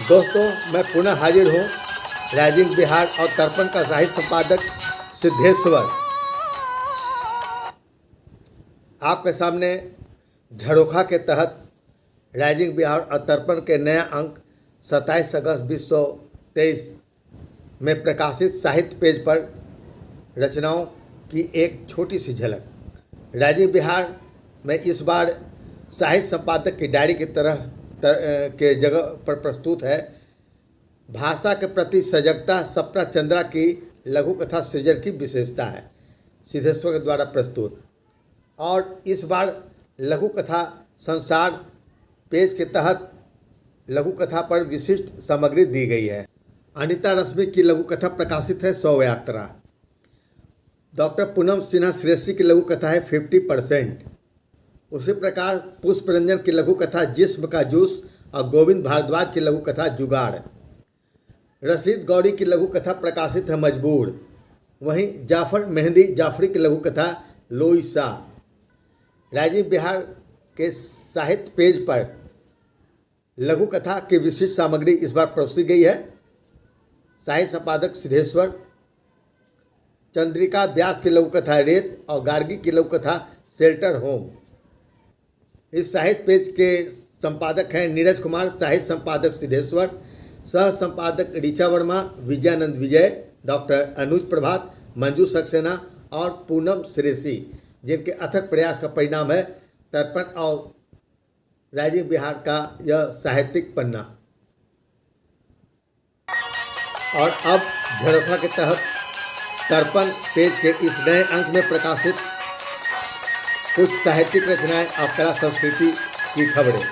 दोस्तों, मैं पुनः हाजिर हूँ राइजिंग बिहार और तर्पण का साहित्य संपादक सिद्धेश्वर आपके सामने झरोखा के तहत राइजिंग बिहार और तर्पण के नया अंक 27 अगस्त 2023 में प्रकाशित साहित्य पेज पर रचनाओं की एक छोटी सी झलक। राइजिंग बिहार में इस बार साहित्य संपादक की डायरी की तरह के जगह पर प्रस्तुत है भाषा के प्रति सजगता सपना चंद्रा की लघु कथा सृजन की विशेषता है, सिद्धेश्वर के द्वारा प्रस्तुत। और इस बार लघु कथा संसार पेज के तहत लघु कथा पर विशिष्ट सामग्री दी गई है। अनिता रश्मि की लघु कथा प्रकाशित है 100 यात्रा। डॉक्टर पूनम सिन्हा श्रेष्ठी की लघु कथा है 50%। उसी प्रकार पुष्परंजन की लघु कथा जिस्म का जूस और गोविंद भारद्वाज की लघु कथा जुगाड़। रशीद गौरी की लघु कथा प्रकाशित है मजबूर। वहीं जाफर मेहंदी जाफरी की लघु कथा लोईसा। राइजिंग बिहार के साहित्य पेज पर लघु कथा की विशिष्ट सामग्री इस बार परोसी गई है। साहित्य संपादक सिद्धेश्वर। चंद्रिका व्यास की लघु कथा रेत और गार्गी की लघु कथा शेल्टर होम। इस साहित्य पेज के संपादक हैं नीरज कुमार, साहित्य संपादक सिद्धेश्वर, सह संपादक ऋचा वर्मा, विजयानंद विजय, डॉक्टर अनुज प्रभात, मंजू सक्सेना और पूनम श्रेष्ठी, जिनके अथक प्रयास का परिणाम है तर्पण और राइजिंग बिहार का यह साहित्यिक पन्ना। और अब झरोखा के तहत तर्पण पेज के इस नए अंक में प्रकाशित कुछ साहित्यिक रचनाएं और कला संस्कृति की खबरें।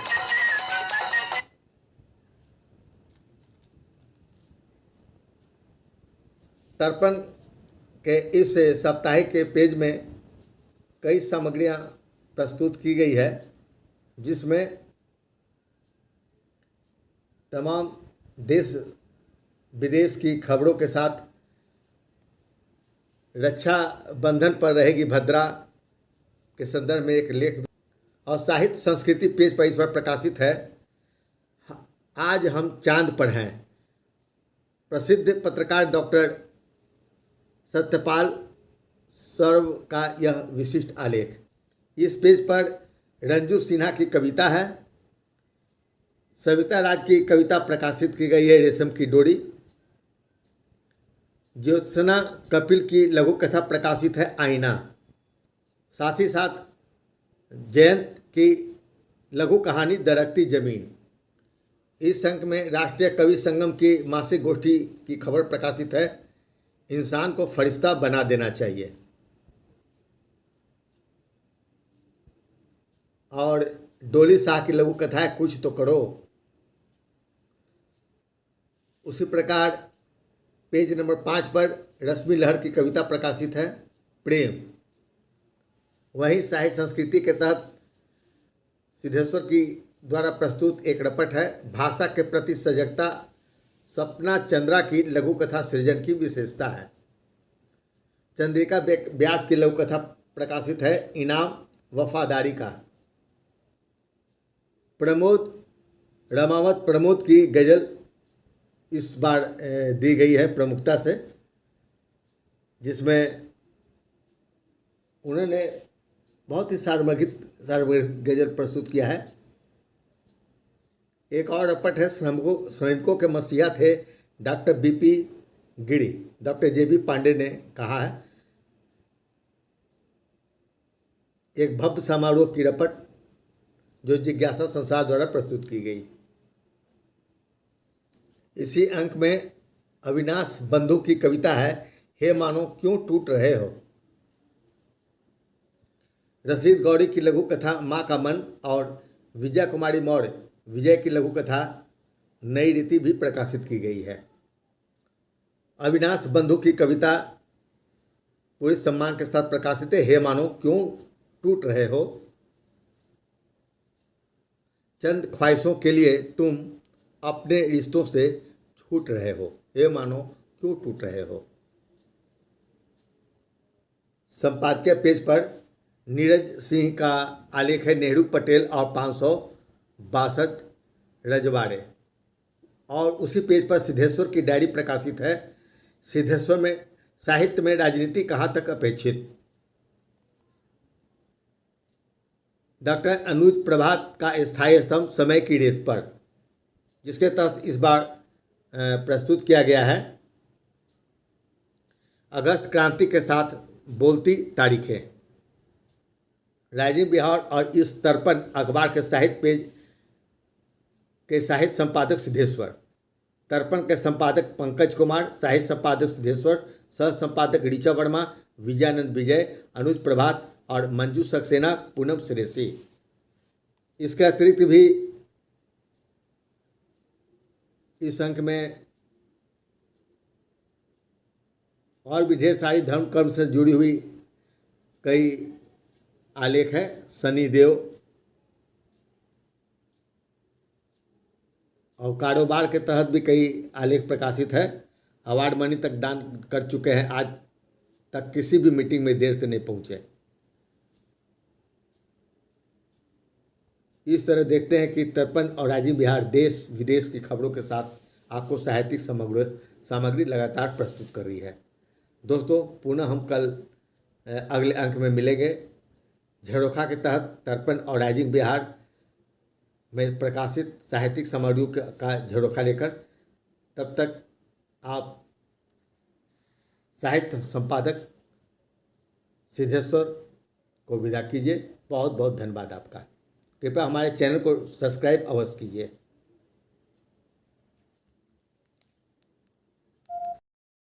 तर्पण के इस साप्ताहिक के पेज में कई सामग्रियां प्रस्तुत की गई है, जिसमें तमाम देश विदेश की खबरों के साथ रक्षा बंधन पर रहेगी भद्रा के संदर्भ में एक लेख और साहित्य संस्कृति पेज पर इस बार प्रकाशित है आज हम चांद पर हैं। प्रसिद्ध पत्रकार डॉक्टर सत्यपाल सर्व का यह विशिष्ट आलेख। इस पेज पर रंजू सिन्हा की कविता है। सविता राज की कविता प्रकाशित की गई है रेशम की डोरी। ज्योत्सना कपिल की लघु कथा प्रकाशित है आईना। साथ ही साथ जयंत की लघु कहानी दरकती जमीन। इस अंक में राष्ट्रीय कवि संगम की मासिक गोष्ठी की खबर प्रकाशित है इंसान को फरिश्ता बना देना चाहिए। और डोली शाह की लघु कथा है कुछ तो करो। उसी प्रकार पेज नंबर 5 पर रश्मि लहर की कविता प्रकाशित है प्रेम। वहीं साहित्य संस्कृति के तहत सिद्धेश्वर की द्वारा प्रस्तुत एक रपट है भाषा के प्रति सजगता सपना चंद्रा की लघु कथा सृजन की विशेषता है। चंद्रिका व्यास की लघु कथा प्रकाशित है इनाम वफादारी का। प्रमोद रमावत प्रमोद की गजल इस बार दी गई है प्रमुखता से, जिसमें उन्होंने बहुत ही सार्वजनिक गजल प्रस्तुत किया है। एक और रपट है श्रमिकों के मसीहा थे डॉक्टर बीपी गिरी। डॉक्टर जेबी पांडे ने कहा है। एक भव्य समारोह की रपट जो जिज्ञासा संसार द्वारा प्रस्तुत की गई। इसी अंक में अविनाश बंधु की कविता है हे मानो क्यों टूट रहे हो। रशीद गौरी की लघु कथा माँ का मन और विजय कुमारी मौर्य विजय की लघु कथा नई रीति भी प्रकाशित की गई है। अविनाश बंधु की कविता पूरे सम्मान के साथ प्रकाशित है हे मानो क्यों टूट रहे हो। चंद ख्वाहिशों के लिए तुम अपने रिश्तों से छूट रहे हो, हे मानो क्यों टूट रहे हो। संपादकीय पेज पर नीरज सिंह का आलेख है नेहरू पटेल और 562 रजवाड़े। और उसी पेज पर सिद्धेश्वर की डायरी प्रकाशित है। सिद्धेश्वर में साहित्य में राजनीति कहाँ तक अपेक्षित। डॉक्टर अनुज प्रभात का स्थायी स्तंभ समय की रेत पर, जिसके तहत इस बार प्रस्तुत किया गया है अगस्त क्रांति के साथ बोलती तारीखें। राइजिंग बिहार और इस तर्पण अखबार के साहित्य पेज के साहित्य संपादक सिद्धेश्वर, तर्पण के संपादक पंकज कुमार, साहित्य संपादक सिद्धेश्वर, सह संपादक ऋचा वर्मा, विजयानंद विजय, अनुज प्रभात और मंजू सक्सेना, पूनम सुरेशी। इसके अतिरिक्त भी इस अंक में और भी ढेर सारी धर्म कर्म से जुड़ी हुई कई आलेख है। सनी देव और कारोबार के तहत भी कई आलेख प्रकाशित है। अवार्ड मनी तक दान कर चुके हैं, आज तक किसी भी मीटिंग में देर से नहीं पहुंचे। इस तरह देखते हैं कि तर्पण और राइजिंग बिहार देश विदेश की खबरों के साथ आपको साहित्यिक सामग्री लगातार प्रस्तुत कर रही है। दोस्तों, पुनः हम कल अगले अंक में मिलेंगे झरोखा के तहत तर्पण और राइजिंग बिहार में प्रकाशित साहित्यिक सामग्रियों का झरोखा लेकर। तब तक आप साहित्य संपादक सिद्धेश्वर को विदा कीजिए। बहुत बहुत धन्यवाद आपका। कृपया हमारे चैनल को सब्सक्राइब अवश्य कीजिए।